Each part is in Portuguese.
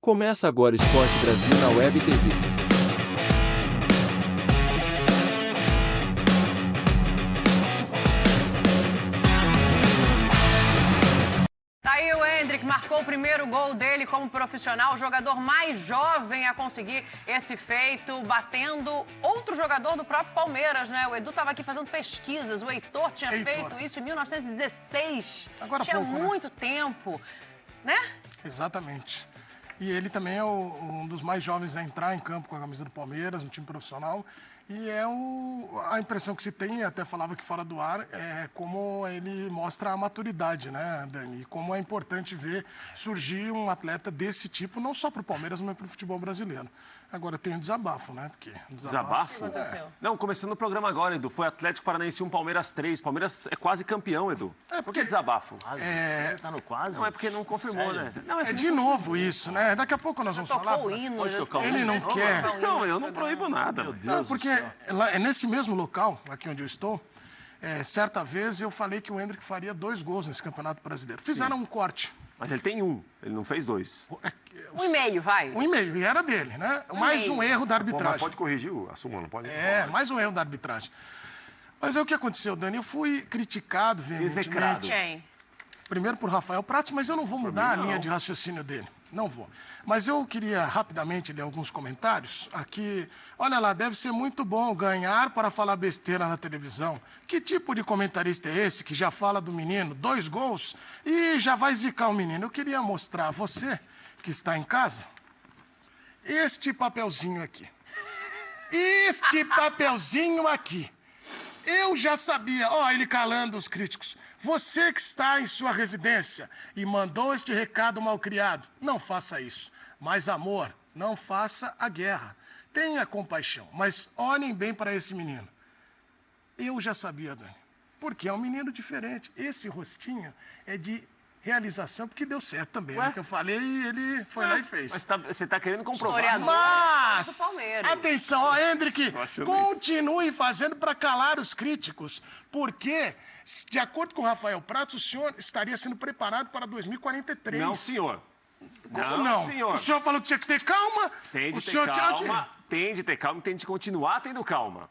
Começa agora Esporte Brasil na Web TV. Tá aí o Endrick, marcou o primeiro gol dele como profissional, o jogador mais jovem a conseguir esse feito, batendo outro jogador do próprio Palmeiras, né? O Edu estava aqui fazendo pesquisas, o Heitor tinha feito isso em 1916. Agora tinha pouco, muito tempo, né? Exatamente. E ele também é um dos mais jovens a entrar em campo com a camisa do Palmeiras, no time profissional. E a impressão que se tem, até falava aqui fora do ar, é como ele mostra a maturidade, né, Dani? E como é importante ver surgir um atleta desse tipo, não só para o Palmeiras, mas para o futebol brasileiro. Agora tem um desabafo, né? Porque Desabafo? Não, começando o programa agora, Edu. Foi Atlético Paranaense 1, Palmeiras 3. Palmeiras é quase campeão, Edu. Por que desabafo? Tá no quase? Não, é porque não confirmou, Sério? né? Não, É de novo isso, né? Daqui a pouco nós vamos falar. Tocou o hino. Pode tocar o Ele hino? não quer. Não, eu não proíbo nada. Não, porque é nesse mesmo local, aqui onde eu estou, certa vez eu falei que o Endrick faria 2 gols nesse Campeonato Brasileiro. Fizeram um corte. Mas ele tem 1, ele não fez 2. 1,5, vai. 1,5, e era dele, né? Mais um erro da Pô, mas arbitragem. pode corrigir a súmula, não pode? Mais um erro da arbitragem. Mas é o que aconteceu, Dani. Eu fui criticado Execrado. veementemente. Quem? Primeiro por Rafael Prats, mas eu não vou mudar a linha de raciocínio dele. Não vou. Mas eu queria rapidamente ler alguns comentários aqui. Olha lá, deve ser muito bom ganhar para falar besteira na televisão. Que tipo de comentarista é esse que já fala do menino, 2 gols e já vai zicar o menino? Eu queria mostrar a você que está em casa este papelzinho aqui. Este papelzinho aqui. Eu já sabia, ele calando os críticos. Você que está em sua residência e mandou este recado malcriado, não faça isso. Mais amor, não faça a guerra. Tenha compaixão, mas olhem bem para esse menino. Eu já sabia, Dani, porque é um menino diferente. Esse rostinho é de realização, porque deu certo também. Né? Que eu falei e ele foi lá e fez. Mas você está querendo comprovar. Historiador. Mas, do Palmeiras. atenção, Endrick, achando continue fazendo para calar os críticos, porque, de acordo com o Rafael Prats, o senhor estaria sendo preparado para 2043. Não, senhor. Não, senhor. O senhor falou que tinha que ter calma. Tem de o ter senhor calma, tem de ter calma e tem de continuar tendo calma.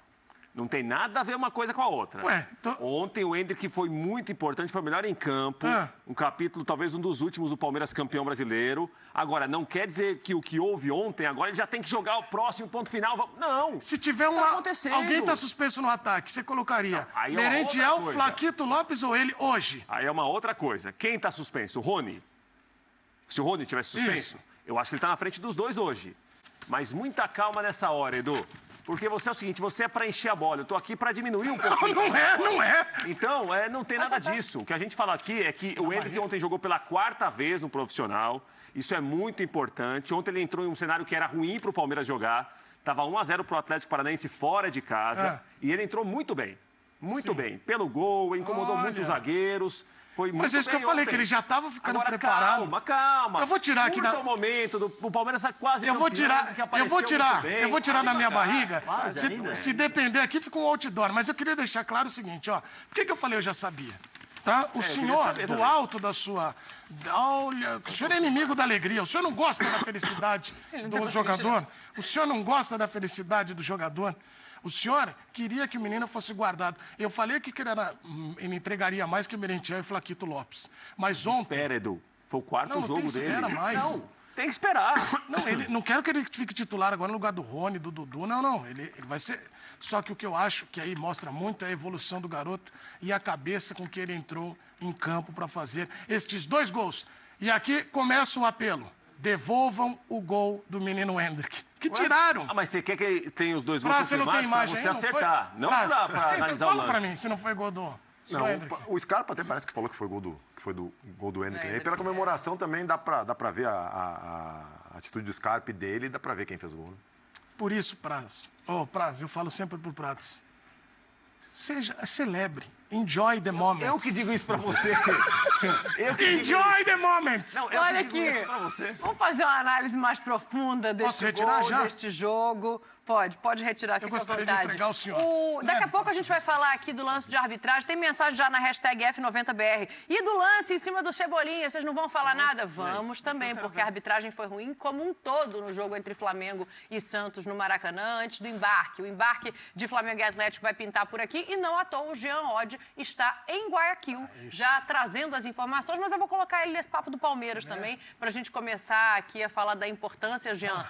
Não tem nada a ver uma coisa com a outra. Ué, Ontem o Endrick foi muito importante, foi o melhor em campo. Um capítulo, talvez um dos últimos do Palmeiras campeão brasileiro. Agora, não quer dizer que o que houve ontem, agora ele já tem que jogar o próximo ponto final. Não. Se tiver alguém está suspenso no ataque, você colocaria aí é uma Merentiel, outra coisa. Flaquito Lopes ou ele hoje? Aí é uma outra coisa. Quem está suspenso? O Rony? Se o Rony tivesse suspenso, eu acho que ele está na frente dos 2 hoje. Mas muita calma nessa hora, Edu. Porque você é o seguinte, você é para encher a bola. Eu tô aqui para diminuir um pouquinho. Não é. Então, não tem nada disso. O que a gente fala aqui é que o Endrick ontem jogou pela 4ª vez no profissional. Isso é muito importante. Ontem ele entrou em um cenário que era ruim para o Palmeiras jogar. Tava 1-0 para o Atlético Paranaense fora de casa. E ele entrou muito bem. Muito bem. Pelo gol, incomodou muito os zagueiros. Foi muito Mas é isso que eu falei, ontem. que ele já estava ficando Agora, preparado. Calma. Eu vou tirar aqui o momento o Palmeiras quase Eu vou tirar da minha barriga. Quase Se depender aqui, fica um outdoor. Mas eu queria deixar claro o seguinte, ó. Por que eu falei eu já sabia? Tá? O senhor, do alto da sua... Olha, o senhor é inimigo da alegria. O senhor não gosta da felicidade do jogador? O senhor não gosta da felicidade do jogador? O senhor queria que o menino fosse guardado. Eu falei que ele entregaria mais que o Merentiel e Flaquito Lopes. Mas ontem... Espera, Edu. Foi o 4º jogo tem que dele. espera mais. Não, tem que esperar. Não quero que ele fique titular agora no lugar do Rony, do Dudu. Não. Ele vai ser... Só que o que eu acho que aí mostra muito é a evolução do garoto e a cabeça com que ele entrou em campo para fazer estes 2 gols. E aqui começa o apelo. Devolvam o gol do menino Endrick. Que tiraram. Mas você quer que tenha os 2 gols Você não tem confirmados para imagem você aí, acertar? Não para analisar o Fala lance. pra mim se não foi gol do... Não, o Scarpa até parece que falou que foi gol do Endrick. E pela comemoração também dá pra ver a atitude do Scarpa e dele, dá pra ver quem fez o gol. Né? Por isso, Praz, eu falo sempre pro Prats, celebre, Enjoy the moment. Eu que digo isso pra você. Enjoy the moment. Não, eu Olha que digo aqui. isso pra você. Vamos fazer uma análise mais profunda deste Posso retirar gol, já? deste jogo. Pode retirar, fica à gostaria de vontade. entregar ao senhor. Daqui a Leve pouco para a gente o vai senhor. falar aqui do lance de arbitragem. Tem mensagem já na hashtag F90BR. E do lance em cima do Cebolinha, vocês não vão falar nada? Vamos também, porque a arbitragem foi ruim como um todo no jogo entre Flamengo e Santos no Maracanã, antes do embarque. O embarque de Flamengo e Atlético vai pintar por aqui e não à toa o Jean Oddi está em Guayaquil, já trazendo as informações, mas eu vou colocar ele nesse papo do Palmeiras também, para a gente começar aqui a falar da importância, Jean,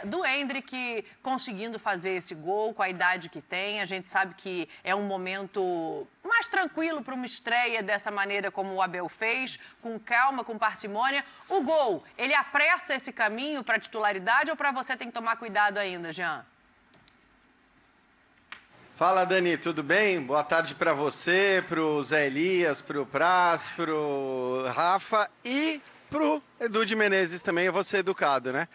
do Endrick conseguindo fazer esse gol com a idade que tem. A gente sabe que é um momento mais tranquilo para uma estreia dessa maneira como o Abel fez, com calma, com parcimônia. O gol, ele apressa esse caminho para a titularidade ou para você tem que tomar cuidado ainda, Jean? Fala, Dani, tudo bem? Boa tarde para você, pro Zé Elias, pro Praz, pro Rafa e pro Edu de Menezes também. Eu vou ser educado, né?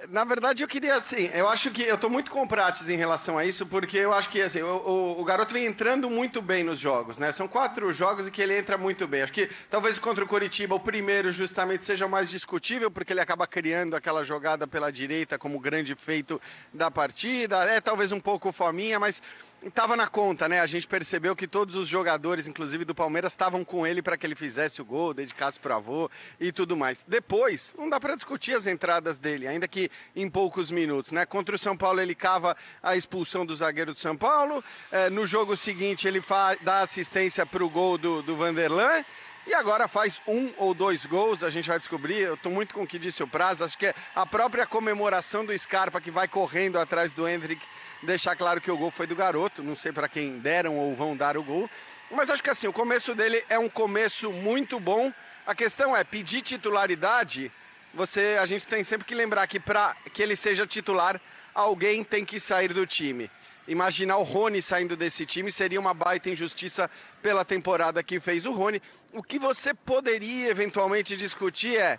Na verdade, eu queria, assim, eu acho que eu estou muito com o Prates em relação a isso, porque eu acho que, assim, o garoto vem entrando muito bem nos jogos, né? São 4 jogos em que ele entra muito bem. Acho que talvez contra o Coritiba, o primeiro justamente seja o mais discutível, porque ele acaba criando aquela jogada pela direita como grande feito da partida. Talvez um pouco fominha, mas estava na conta, né? A gente percebeu que todos os jogadores, inclusive do Palmeiras, estavam com ele para que ele fizesse o gol, dedicasse para o avô e tudo mais. Depois, não dá para discutir as entradas dele, ainda que em poucos minutos, né? Contra o São Paulo, ele cava a expulsão do zagueiro do São Paulo. No jogo seguinte, ele dá assistência para o gol do Vanderlan. E agora faz 1 ou 2 gols, a gente vai descobrir. Eu estou muito com o que disse o Praz. Acho que é a própria comemoração do Scarpa, que vai correndo atrás do Endrick, deixar claro que o gol foi do garoto. Não sei para quem deram ou vão dar o gol. Mas acho que assim, o começo dele é um começo muito bom. A questão é pedir titularidade. A gente tem sempre que lembrar que para que ele seja titular, alguém tem que sair do time. Imaginar o Rony saindo desse time seria uma baita injustiça pela temporada que fez o Rony. O que você poderia eventualmente discutir é: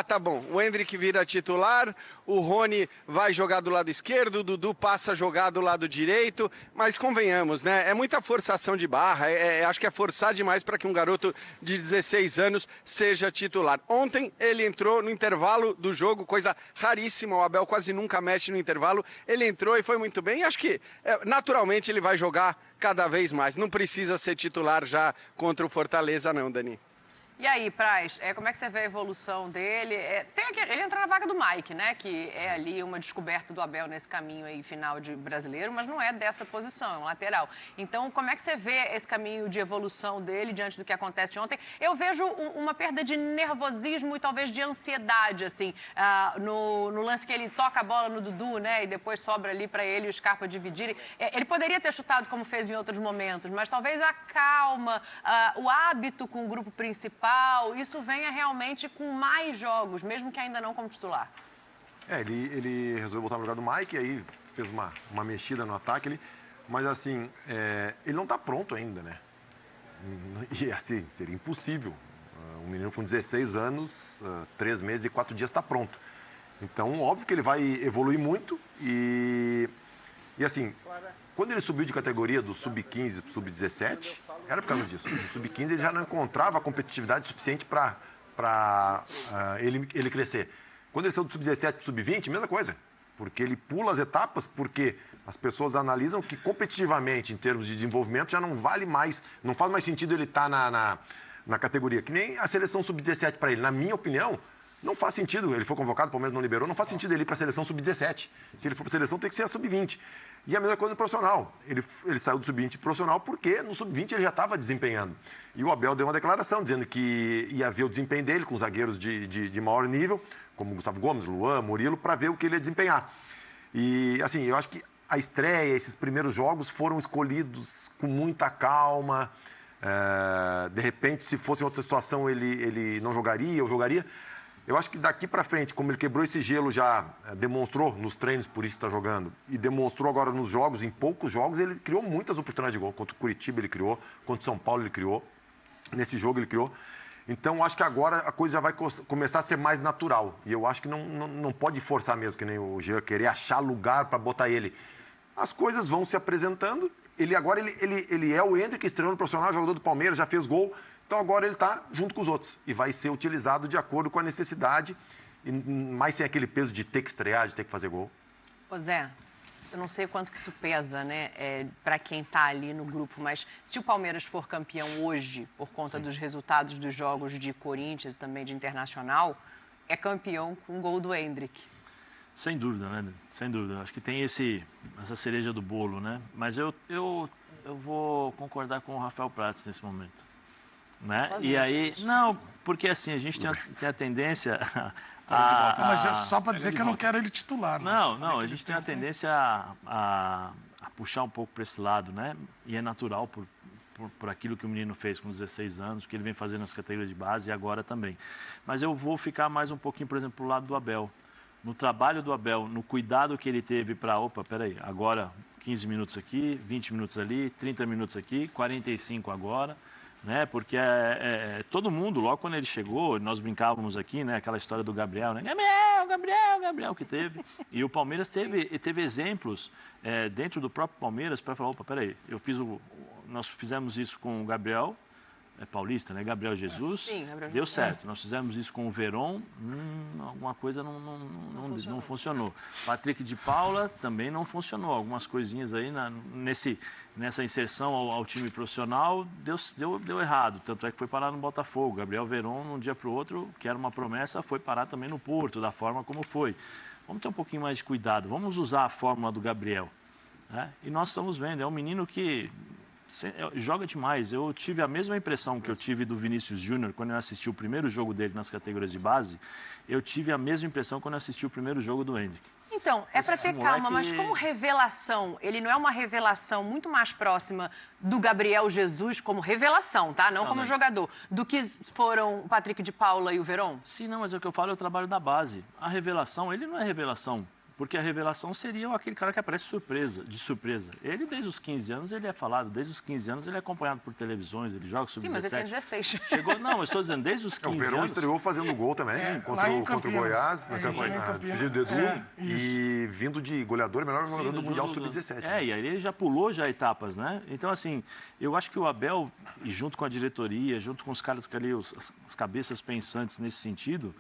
tá bom, o Endrick vira titular, o Rony vai jogar do lado esquerdo, o Dudu passa a jogar do lado direito, mas convenhamos, né? É muita forçação de barra, acho que é forçar demais para que um garoto de 16 anos seja titular. Ontem ele entrou no intervalo do jogo, coisa raríssima, o Abel quase nunca mexe no intervalo, ele entrou e foi muito bem, e acho que naturalmente ele vai jogar cada vez mais. Não precisa ser titular já contra o Fortaleza não, Dani. E aí, Praz, como é que você vê a evolução dele? Ele entrou na vaga do Mike, né? Que é ali uma descoberta do Abel nesse caminho aí final de brasileiro, mas não é dessa posição, é um lateral. Então, como é que você vê esse caminho de evolução dele diante do que acontece ontem? Eu vejo uma perda de nervosismo e talvez de ansiedade, assim, no lance que ele toca a bola no Dudu, né? E depois sobra ali para ele e o Scarpa dividirem. Ele poderia ter chutado como fez em outros momentos, mas talvez a calma, o hábito com o grupo principal, isso venha realmente com mais jogos, mesmo que ainda não como titular. Ele resolveu botar no lugar do Mike, aí fez uma mexida no ataque, mas assim, ele não está pronto ainda, né? E assim, seria impossível. Um menino com 16 anos, 3 meses e 4 dias está pronto. Então, óbvio que ele vai evoluir muito e assim, quando ele subiu de categoria do sub-15 para o sub-17, era por causa disso. No sub-15 ele já não encontrava competitividade suficiente para ele crescer. Quando ele saiu do sub-17 para o sub-20, mesma coisa. Porque ele pula as etapas, porque as pessoas analisam que competitivamente, em termos de desenvolvimento, já não vale mais, não faz mais sentido ele estar na categoria. Que nem a seleção sub-17 para ele. Na minha opinião, não faz sentido. Ele foi convocado, o Palmeiras não liberou, não faz sentido ele ir para a seleção sub-17. Se ele for para a seleção, tem que ser a sub-20. E a mesma coisa no profissional. Ele saiu do sub-20 profissional porque no sub-20 ele já estava desempenhando. E o Abel deu uma declaração dizendo que ia ver o desempenho dele com zagueiros de maior nível, como Gustavo Gomes, Luan, Murilo, para ver o que ele ia desempenhar. E, assim, eu acho que a estreia, esses primeiros jogos foram escolhidos com muita calma. De repente, se fosse em outra situação, ele não jogaria ou jogaria. Eu acho que daqui para frente, como ele quebrou esse gelo, já demonstrou nos treinos, por isso está jogando, e demonstrou agora nos jogos, em poucos jogos, ele criou muitas oportunidades de gol. Contra o Curitiba ele criou, contra o São Paulo ele criou, nesse jogo ele criou. Então, acho que agora a coisa já vai começar a ser mais natural. E eu acho que não pode forçar mesmo, que nem o Jean, querer achar lugar para botar ele. As coisas vão se apresentando ele agora ele é o Endrick, estreou no profissional, jogador do Palmeiras, já fez gol. Então agora ele está junto com os outros e vai ser utilizado de acordo com a necessidade, mais sem aquele peso de ter que estrear, de ter que fazer gol. Ô Zé, eu não sei quanto que isso pesa, né, para quem está ali no grupo, mas se o Palmeiras for campeão hoje, por conta dos resultados dos jogos de Corinthians e também de Internacional, é campeão com o gol do Endrick. Sem dúvida, né? Sem dúvida. Acho que tem essa cereja do bolo, né? Mas eu vou concordar com o Rafael Prats nesse momento. Né? E aí, não, porque assim, a gente tem a tendência mas é só para dizer que eu não quero ele titular. Não, a gente tem a tendência a puxar um pouco para esse lado, né? E é natural por aquilo que o menino fez com 16 anos, que ele vem fazendo nas categorias de base e agora também. Mas eu vou ficar mais um pouquinho, por exemplo, pro lado do Abel. No trabalho do Abel, no cuidado que ele teve para, peraí, agora 15 minutos aqui, 20 minutos ali, 30 minutos aqui, 45 agora. Né? Porque todo mundo, logo quando ele chegou, nós brincávamos aqui, né? Aquela história do Gabriel, né? Gabriel que teve. E o Palmeiras teve exemplos dentro do próprio Palmeiras para falar, peraí, nós fizemos isso com o Gabriel, paulista, né? Gabriel Jesus, Sim, Gabriel deu certo. Nós fizemos isso com o Veron, alguma coisa não funcionou. Patrick de Paula também não funcionou. Algumas coisinhas aí nessa inserção ao time profissional deu errado. Tanto é que foi parar no Botafogo. Gabriel Veron, de um dia para o outro, que era uma promessa, foi parar também no Porto, da forma como foi. Vamos ter um pouquinho mais de cuidado. Vamos usar a fórmula do Gabriel. Né? E nós estamos vendo, é um menino que joga demais. Eu tive a mesma impressão que eu tive do Vinícius Júnior quando eu assisti o primeiro jogo dele nas categorias de base. Eu tive a mesma impressão quando eu assisti o primeiro jogo do Endrick. Então, é para ter calma, mas como revelação, ele não é uma revelação muito mais próxima do Gabriel Jesus como revelação, tá? Não como jogador, do que foram o Patrick de Paula e o Veron? Sim, não, mas é o que eu falo, é o trabalho da base. A revelação, ele não é revelação. Porque a revelação seria aquele cara que aparece de surpresa. Ele, desde os 15 anos, ele é falado. Desde os 15 anos, ele é acompanhado por televisões, ele joga sub-17. Sim, mas ele tem 16. Não, mas estou dizendo, desde os 15 anos... O Verão estreou fazendo gol também, contra o Goiás, na despedida do Edu, e vindo de goleador, melhor jogador do Mundial Sub-17. E aí ele já pulou etapas, né? Então, assim, eu acho que o Abel, e junto com a diretoria, junto com os caras que ali, as cabeças pensantes nesse sentido,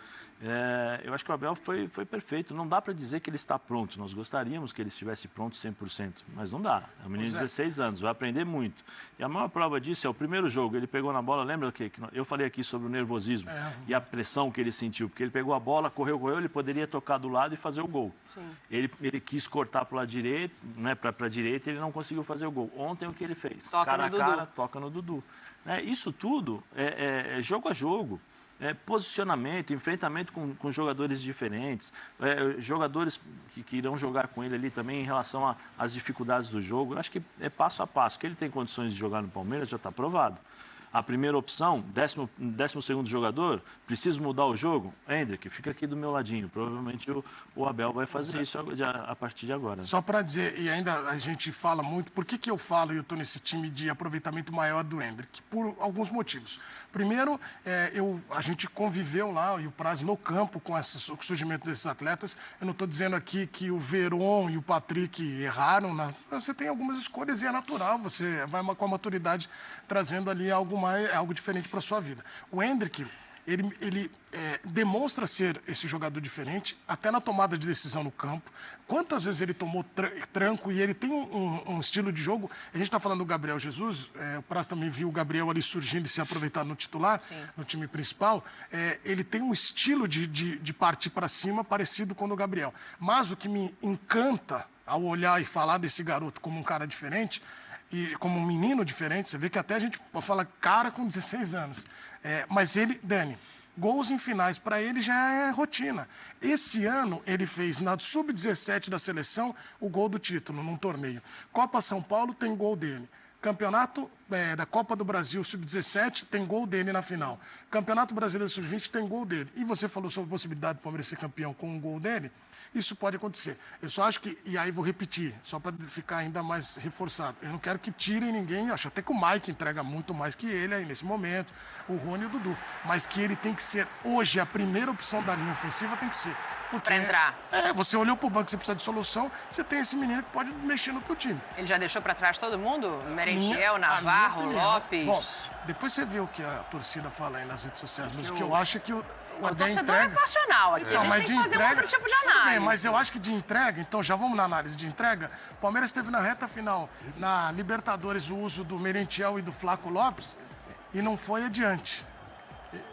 eu acho que o Abel foi perfeito. Não dá para dizer que ele está pronto. Nós gostaríamos que ele estivesse pronto 100%, mas não dá. É um menino de 16 anos, vai aprender muito. E a maior prova disso é o primeiro jogo. Ele pegou na bola, lembra que eu falei aqui sobre o nervosismo e a pressão que ele sentiu, porque ele pegou a bola, correu, ele poderia tocar do lado e fazer o gol. Ele quis cortar para o lado direito, né, para a direita, e ele não conseguiu fazer o gol. Ontem, o que ele fez? Cara a cara, toca no Dudu. Isso tudo é jogo a jogo. Posicionamento, enfrentamento com jogadores diferentes, jogadores que irão jogar com ele ali também em relação às dificuldades do jogo. Eu acho que é passo a passo. Que ele tem condições de jogar no Palmeiras já está provado. A primeira opção, 12º jogador, preciso mudar o jogo? Endrick, fica aqui do meu ladinho. Provavelmente o Abel vai fazer isso a partir de agora. Só para dizer, e ainda a gente fala muito, por que eu falo e eu estou nesse time de aproveitamento maior do Endrick? Por alguns motivos. Primeiro, a gente conviveu lá, e o Praz no campo, com o surgimento desses atletas. Eu não estou dizendo aqui que o Veron e o Patrick erraram. Você tem algumas escolhas e é natural. Você vai com a maturidade trazendo ali algo diferente para a sua vida. O Endrick, ele demonstra ser esse jogador diferente, até na tomada de decisão no campo. Quantas vezes ele tomou tranco e ele tem um estilo de jogo. A gente está falando do Gabriel Jesus, o Praz também viu o Gabriel ali surgindo e se aproveitando no titular, no time principal. Ele tem um estilo de partir para cima parecido com o do Gabriel. Mas o que me encanta ao olhar e falar desse garoto como um cara diferente, e como um menino diferente, você vê que até a gente fala cara com 16 anos. Mas ele, Dani, gols em finais para ele já é rotina. Esse ano ele fez na Sub-17 da seleção o gol do título num torneio. Copa São Paulo tem gol dele. Campeonato da Copa do Brasil Sub-17, tem gol dele na final. Campeonato Brasileiro Sub-20 tem gol dele. E você falou sobre a possibilidade do Palmeiras ser campeão com um gol dele. Isso pode acontecer. Eu só acho que, e aí vou repetir, só para ficar ainda mais reforçado, eu não quero que tirem ninguém, acho até que o Mike entrega muito mais que ele aí nesse momento, o Rony e o Dudu, mas que ele tem que ser, hoje, a primeira opção da linha ofensiva tem que ser. Porque, pra entrar. Você olhou pro banco, você precisa de solução, você tem esse menino que pode mexer no teu time. Ele já deixou pra trás todo mundo? Merentiel, Navarro, Lopes? Bom, depois você vê o que a torcida fala aí nas redes sociais, mas o que eu acho é que o Abel torcedor entrega... é passional aqui, a gente tem que fazer outro tipo de análise. Bem, mas eu acho que de entrega, então já vamos na análise de entrega, o Palmeiras teve na reta final, na Libertadores, o uso do Merentiel e do Flaco Lopes, e não foi adiante.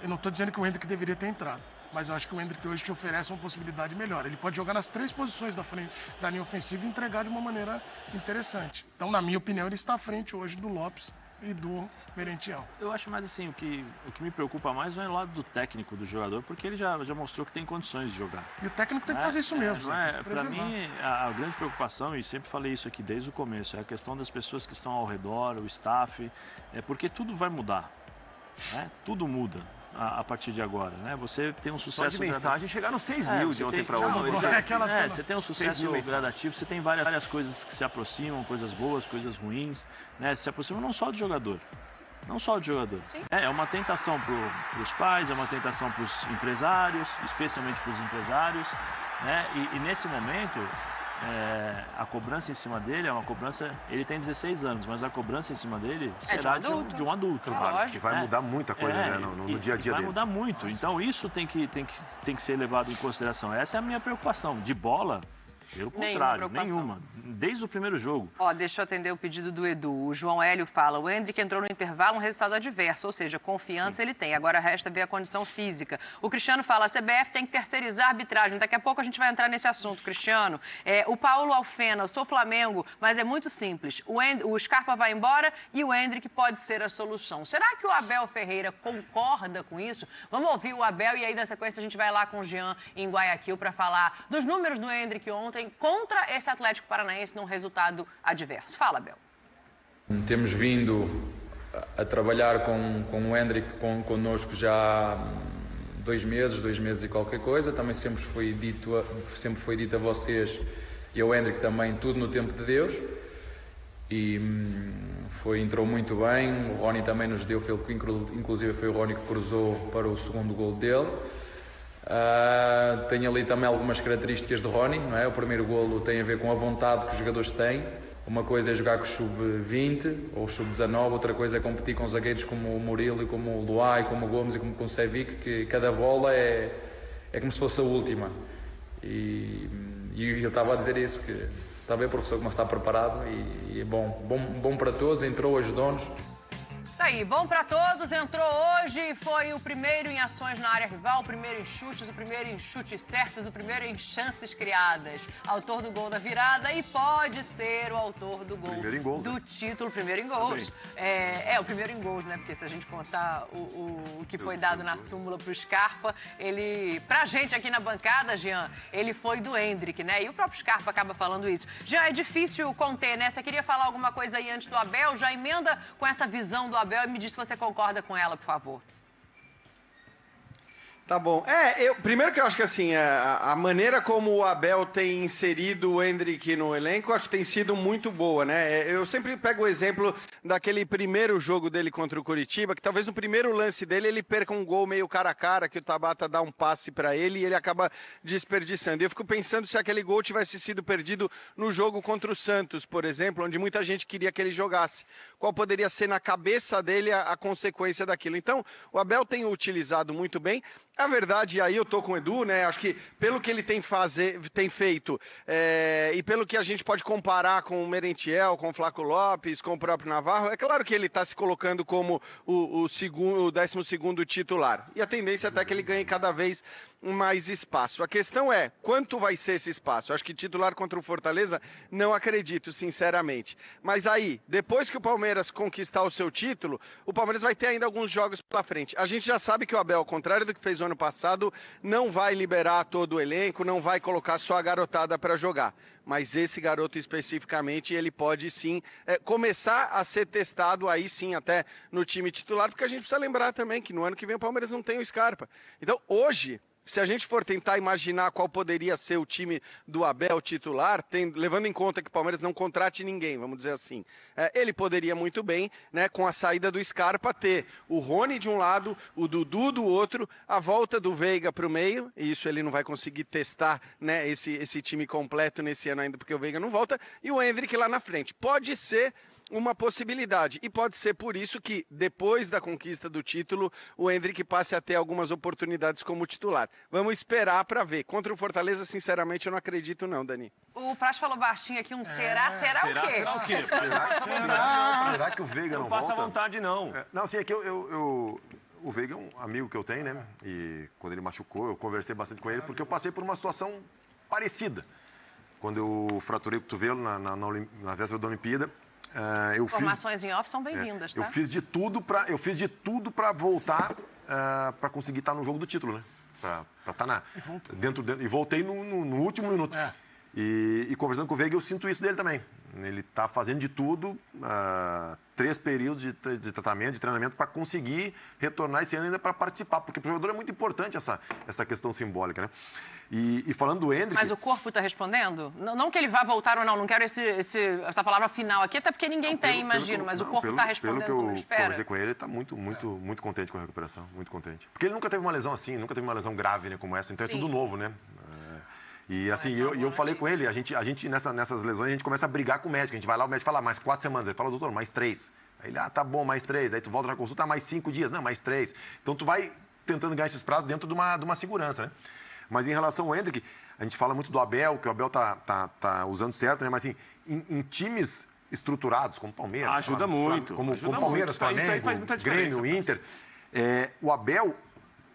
Eu não estou dizendo que o Hendrick deveria ter entrado, mas eu acho que o Hendrick hoje te oferece uma possibilidade melhor. Ele pode jogar nas 3 posições da frente da linha ofensiva e entregar de uma maneira interessante. Então, na minha opinião, ele está à frente hoje do Lopes e do Merentiel. Eu acho mais assim, o que me preocupa mais não é o lado do técnico do jogador, porque ele já mostrou que tem condições de jogar. E o técnico tem que fazer isso mesmo. Para mim, a grande preocupação, e sempre falei isso aqui desde o começo, é a questão das pessoas que estão ao redor, o staff, porque tudo vai mudar. Né? Tudo muda a partir de agora, né? Você tem um sucesso... Só de mensagem chegaram 6 mil de ontem para hoje. Você tem um sucesso gradativo, você tem várias coisas que se aproximam, coisas boas, coisas ruins, né? Se aproximam não só do jogador, não só do jogador. É uma tentação para os pais, é uma tentação para os empresários, especialmente para os empresários, né? E nesse momento... a cobrança em cima dele é uma cobrança... Ele tem 16 anos, mas a cobrança em cima dele será de um adulto. Claro, que vai mudar muita coisa no dia a dia vai dele. Mudar muito. Então isso tem que ser levado em consideração. Essa é a minha preocupação. De bola, pelo contrário, nenhuma. Desde o primeiro jogo. Deixa eu atender o pedido do Edu. O João Hélio fala, o Hendrick entrou no intervalo, um resultado adverso, ou seja, confiança ele tem. Agora resta ver a condição física. O Cristiano fala, a CBF tem que terceirizar a arbitragem. Daqui a pouco a gente vai entrar nesse assunto, Cristiano. O Paulo Alfena, eu sou Flamengo, mas é muito simples. O Scarpa vai embora e o Hendrick pode ser a solução. Será que o Abel Ferreira concorda com isso? Vamos ouvir o Abel e aí, na sequência, a gente vai lá com o Jean em Guayaquil para falar dos números do Hendrick ontem contra esse Atlético Paranaense num resultado adverso. Fala, Abel. Temos vindo a trabalhar com o Hendrick connosco já há 2 meses e qualquer coisa. Também sempre foi dito a vocês e ao Hendrick também tudo no tempo de Deus. E entrou muito bem. O Rony também nos deu, inclusive foi o Rony que cruzou para o segundo gol dele. Tem ali também algumas características do Rony, não é? O primeiro golo tem a ver com a vontade que os jogadores têm. Uma coisa é jogar com o sub-20 ou sub-19, outra coisa é competir com zagueiros como o Murilo, como o Luai, como o Gomes e como o Sevic, que cada bola é como se fosse a última. E eu estava a dizer isso, que está a ver, professor, como está preparado e é bom para todos, entrou, ajudou-nos. Tá aí, bom pra todos, entrou hoje e foi o primeiro em ações na área rival, o primeiro em chutes, o primeiro em chutes certos, o primeiro em chances criadas. Autor do gol da virada e pode ser o autor do gol do título, primeiro em gols. O primeiro em gols, né? Porque se a gente contar o que foi dado na súmula pro Scarpa, pra gente aqui na bancada, Jean, ele foi do Hendrick, né? E o próprio Scarpa acaba falando isso. Jean, é difícil conter, né? Você queria falar alguma coisa aí antes do Abel? Já emenda com essa visão do Abel e me diz se você concorda com ela, por favor. Tá bom. Primeiro que eu acho que assim, a maneira como o Abel tem inserido o Hendrick no elenco, acho que tem sido muito boa, né? Eu sempre pego o exemplo daquele primeiro jogo dele contra o Coritiba, que talvez no primeiro lance dele ele perca um gol meio cara a cara, que o Tabata dá um passe para ele e ele acaba desperdiçando. E eu fico pensando se aquele gol tivesse sido perdido no jogo contra o Santos, por exemplo, onde muita gente queria que ele jogasse. Qual poderia ser na cabeça dele a consequência daquilo? Então, o Abel tem utilizado muito bem. A verdade, aí eu tô com o Edu, né? Acho que pelo que ele tem feito e pelo que a gente pode comparar com o Merentiel, com o Flaco Lopes, com o próprio Navarro, é claro que ele está se colocando como o 12º titular. E a tendência é até que ele ganhe cada vez mais espaço. A questão é, quanto vai ser esse espaço? Acho que titular contra o Fortaleza, não acredito, sinceramente. Mas aí, depois que o Palmeiras conquistar o seu título, o Palmeiras vai ter ainda alguns jogos pela frente. A gente já sabe que o Abel, ao contrário do que fez o ano passado, não vai liberar todo o elenco, não vai colocar só a garotada para jogar. Mas esse garoto especificamente, ele pode sim começar a ser testado aí sim até no time titular, porque a gente precisa lembrar também que no ano que vem o Palmeiras não tem o Scarpa. Então, hoje, se a gente for tentar imaginar qual poderia ser o time do Abel titular, levando em conta que o Palmeiras não contrate ninguém, vamos dizer assim, ele poderia muito bem, né, com a saída do Scarpa, ter o Rony de um lado, o Dudu do outro, a volta do Veiga para o meio, e isso ele não vai conseguir testar, né, esse time completo nesse ano ainda, porque o Veiga não volta, e o Endrick lá na frente. Pode ser uma possibilidade. E pode ser por isso que, depois da conquista do título, o Endrick passe a ter algumas oportunidades como titular. Vamos esperar para ver. Contra o Fortaleza, sinceramente, eu não acredito não, Dani. O Praz falou baixinho aqui, será o quê? Será o quê? Será que o Veiga não volta? Não passa vontade, não. Não, assim, é que o Veiga é um amigo que eu tenho, né? E quando ele machucou, eu conversei bastante com ele, porque eu passei por uma situação parecida. Quando eu fraturei o cotovelo na véspera da Olimpíada, Informações em off são bem-vindas, tá? Eu fiz de tudo para voltar, para conseguir estar no jogo do título, né? Para estar e voltei no último minuto. E conversando com o Veiga, eu sinto isso dele também. Ele está fazendo de tudo, 3 períodos de tratamento, de treinamento, para conseguir retornar esse ano ainda para participar, porque para o jogador é muito importante essa questão simbólica, né? E falando do Endrick... Mas o corpo está respondendo? Não que ele vá voltar ou não quero essa palavra final aqui, até porque ninguém imagino, mas o corpo está respondendo como ele espera. Pelo que eu conversei com ele, ele está muito contente com a recuperação, muito contente. Porque ele nunca teve uma lesão assim, nunca teve uma lesão grave, né, como essa, então é tudo novo, né? E assim, eu falei com ele, a gente nessas lesões, a gente começa a brigar com o médico. A gente vai lá, o médico fala, mais 4 semanas. Ele fala, doutor, mais 3. Aí ele, tá bom, mais 3. Daí tu volta na consulta, mais 5 dias. Não, mais 3. Então tu vai tentando ganhar esses prazos dentro de uma segurança, né? Mas em relação ao Endrick, a gente fala muito do Abel, que o Abel tá usando certo, né? Mas assim, em times estruturados, como Palmeiras... Ajuda muito. Como Palmeiras, Flamengo, Grêmio, Inter. O Abel,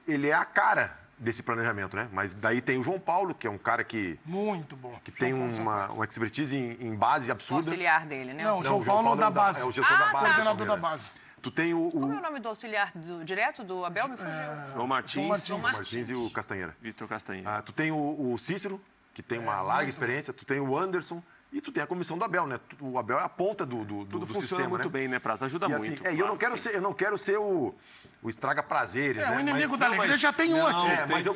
ele é a cara desse planejamento, né? Mas daí tem o João Paulo, que é um cara que... Muito bom. Que tem uma expertise em base absurda. O auxiliar dele, né? Não, o João Paulo da base. É o gestor da base. Coordenador da base. Tu tem Como é o nome do auxiliar direto do Abel? Me fugiu. João Martins. João Martins e o Castanheira. Vitor Castanheira. Tu tem o Cícero, que tem uma larga experiência. Tu tem o Anderson. E tu tem a comissão do Abel, né? O Abel é a ponta do Tudo funciona sistema, muito bem, né, Praça? Ajuda muito. Assim, e eu não quero ser o estraga prazeres, né? O inimigo da alegria já tem um aqui. Mas eu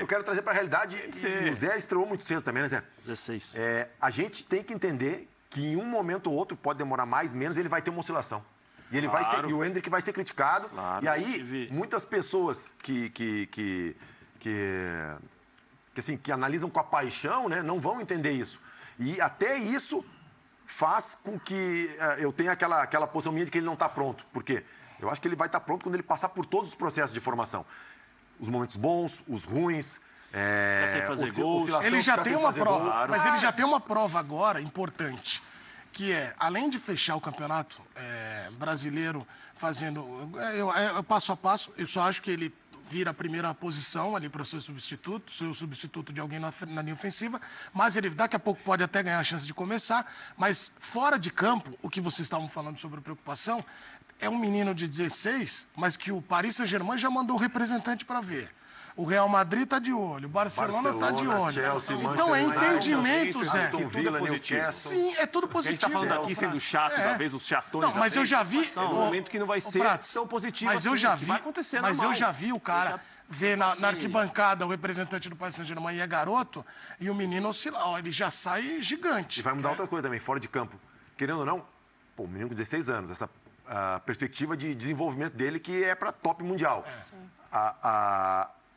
quero trazer para a realidade. E o Zé estreou muito cedo também, né, Zé? 16. A gente tem que entender que em um momento ou outro, pode demorar mais, menos, ele vai ter uma oscilação. E ele vai ser, e o Endrick vai ser criticado. Claro, e aí, muitas pessoas que analisam com a paixão, né, não vão entender isso. E até isso faz com que eu tenha aquela posição minha de que ele não está pronto. Por quê? Eu acho que ele vai estar pronto quando ele passar por todos os processos de formação. Os momentos bons, os ruins. Sem fazer gols. Ele já tem uma prova, mas ele já tem uma prova agora importante, que é, além de fechar o campeonato brasileiro fazendo passo a passo, eu só acho que ele vira a primeira posição ali para o seu substituto de alguém na linha ofensiva, mas ele daqui a pouco pode até ganhar a chance de começar, mas fora de campo, o que vocês estavam falando sobre preocupação, é um menino de 16, mas que o Paris Saint-Germain já mandou o representante para ver. O Real Madrid está de olho, o Barcelona está de olho. Chelsea, então é entendimento, Zé. Tudo é positivo. Sim, é tudo positivo. A gente está falando aqui sendo chato, talvez os chatões. Não, mas eu já vi. Um momento que não vai ser tão positivo mas eu já assim, vi, vai acontecer mas normal. eu já vi o cara ver na arquibancada o representante do Paris Saint-Germain e é garoto, e o menino oscilar. Ele já sai gigante. E vai mudar outra coisa também, fora de campo. Querendo ou não, o menino com 16 anos, essa perspectiva de desenvolvimento dele que é para top mundial.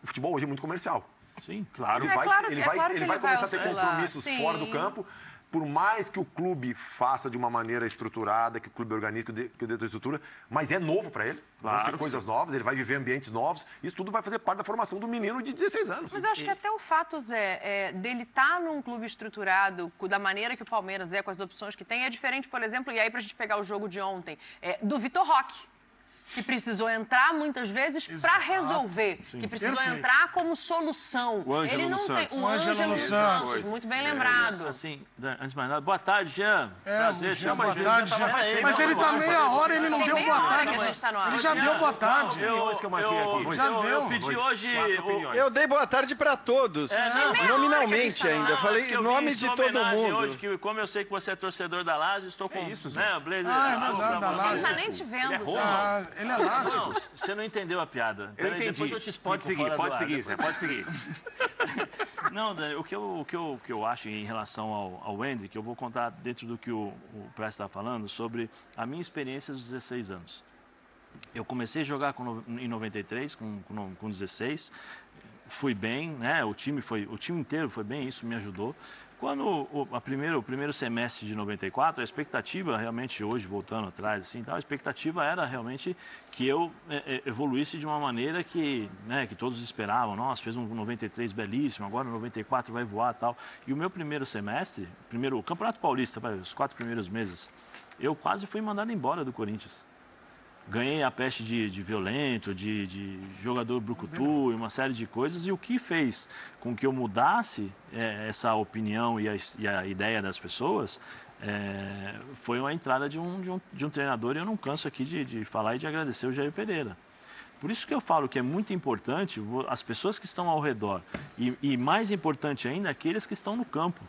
O futebol hoje é muito comercial. Sim, claro. Ele vai começar a ter compromissos fora do campo. Por mais que o clube faça de uma maneira estruturada, que o clube organize, que o dê estrutura, mas é novo para ele. Vão ser coisas novas, ele vai viver ambientes novos. Isso tudo vai fazer parte da formação do menino de 16 anos. Mas eu acho que até o fato, Zé, dele estar num clube estruturado, da maneira que o Palmeiras é, com as opções que tem, é diferente, por exemplo, e aí pra gente pegar o jogo de ontem, do Vitor Roque. que precisou entrar muitas vezes para resolver, que precisou entrar como solução. O Ângelo Ele não Santos. tem o Ângelo Santos, muito bem lembrado. Assim, antes de mais nada, boa tarde, Jean. Prazer, Jean, Jean. boa tarde, Jean. Mas ele tá meia hora e ele não Tem deu meia boa hora tarde. que a gente tá no ar. Ele já deu boa tarde. Opiniões que eu marquei aqui. Já deu. Eu pedi hoje... Eu dei boa tarde para todos. Nominalmente ainda. Eu falei em nome de todo mundo. Hoje, que, como eu sei que você é torcedor da Lazio, estou com isso, né, blazer. É verdade, da Não Lazio. tá nem te vendo. Ele é Lazio. Não, você não entendeu a piada. Eu Peraí, entendi. Depois eu te explico. Pode seguir, fora do pode ar. seguir, Zé, pode seguir. Não, Dani, o que eu acho em relação ao Hendrick, eu vou contar dentro do que o Press está falando sobre a minha experiência dos 16 anos. Eu comecei a jogar em 93, com 16, fui bem, né? O time inteiro foi bem, isso me ajudou. Quando o primeiro semestre de 94, a expectativa realmente hoje, voltando atrás, assim, a expectativa era realmente que eu evoluísse de uma maneira que todos esperavam. Nossa, fez um 93 belíssimo, agora 94 vai voar e tal. E o meu primeiro semestre, o Campeonato Paulista, os 4 primeiros meses, eu quase fui mandado embora do Corinthians. Ganhei a peste de violento, de jogador brucutu e uma série de coisas. E o que fez com que eu mudasse essa opinião e a ideia das pessoas foi a entrada de um treinador. E eu não canso aqui de falar e de agradecer o Jair Pereira. Por isso que eu falo que é muito importante as pessoas que estão ao redor e mais importante ainda, aqueles que estão no campo.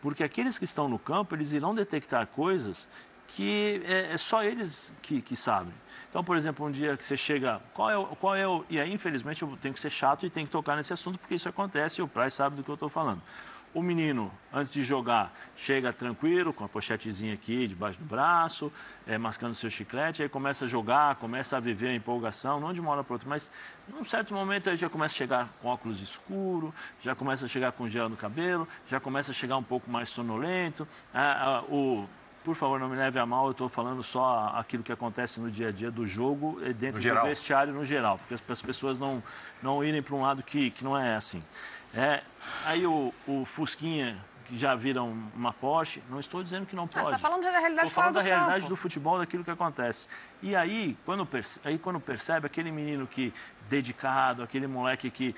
Porque aqueles que estão no campo, eles irão detectar coisas que é só eles que sabem. Então, por exemplo, um dia que você chega, e aí, infelizmente, eu tenho que ser chato e tenho que tocar nesse assunto, porque isso acontece e o Price sabe do que eu estou falando. O menino, antes de jogar, chega tranquilo, com a pochetezinha aqui debaixo do braço, mascando seu chiclete, aí começa a jogar, começa a viver a empolgação, não de uma hora para outra, mas num certo momento aí já começa a chegar com óculos escuro, já começa a chegar com gel no cabelo, já começa a chegar um pouco mais sonolento, por favor, não me leve a mal, eu estou falando só aquilo que acontece no dia a dia do jogo dentro do vestiário no geral, porque as pessoas não irem para um lado que não é assim. Aí o Fusquinha, que já vira uma Porsche, não estou dizendo que não pode. Você está falando da realidade Estou falando da realidade campo. do futebol, daquilo que acontece. E aí, quando percebe aquele menino que dedicado, aquele moleque que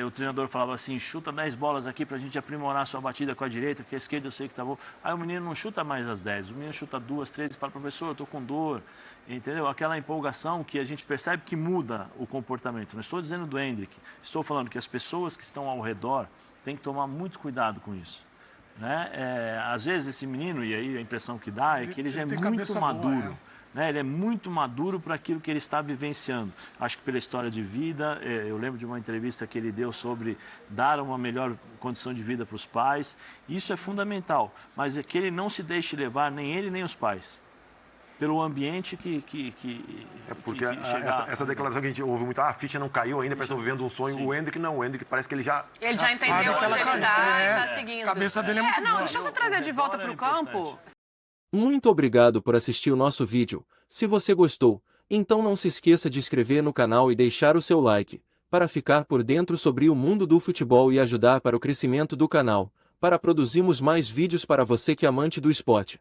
o treinador falava assim, chuta 10 bolas aqui para a gente aprimorar a sua batida com a direita, que a esquerda eu sei que tá bom. Aí o menino não chuta mais as 10, o menino chuta 2, 3 e fala, professor, eu estou com dor. Entendeu? Aquela empolgação que a gente percebe que muda o comportamento. Não estou dizendo do Hendrick, estou falando que as pessoas que estão ao redor têm que tomar muito cuidado com isso. Né? Às vezes esse menino, e aí a impressão que dá é que ele já é muito maduro. Né? Ele é muito maduro para aquilo que ele está vivenciando. Acho que pela história de vida, eu lembro de uma entrevista que ele deu sobre dar uma melhor condição de vida para os pais. Isso é fundamental, mas é que ele não se deixe levar, nem ele nem os pais, pelo ambiente porque essa declaração que a gente ouve muito, a ficha não caiu ainda, parece que estou vivendo um sonho. Sim. O Hendrick parece que ele já... Ele já entendeu onde ele está seguindo. A cabeça dele é muito boa. Deixa eu só trazer de volta para o campo. Muito obrigado por assistir o nosso vídeo. Se você gostou, então não se esqueça de inscrever no canal e deixar o seu like, para ficar por dentro sobre o mundo do futebol e ajudar para o crescimento do canal, para produzirmos mais vídeos para você que é amante do esporte.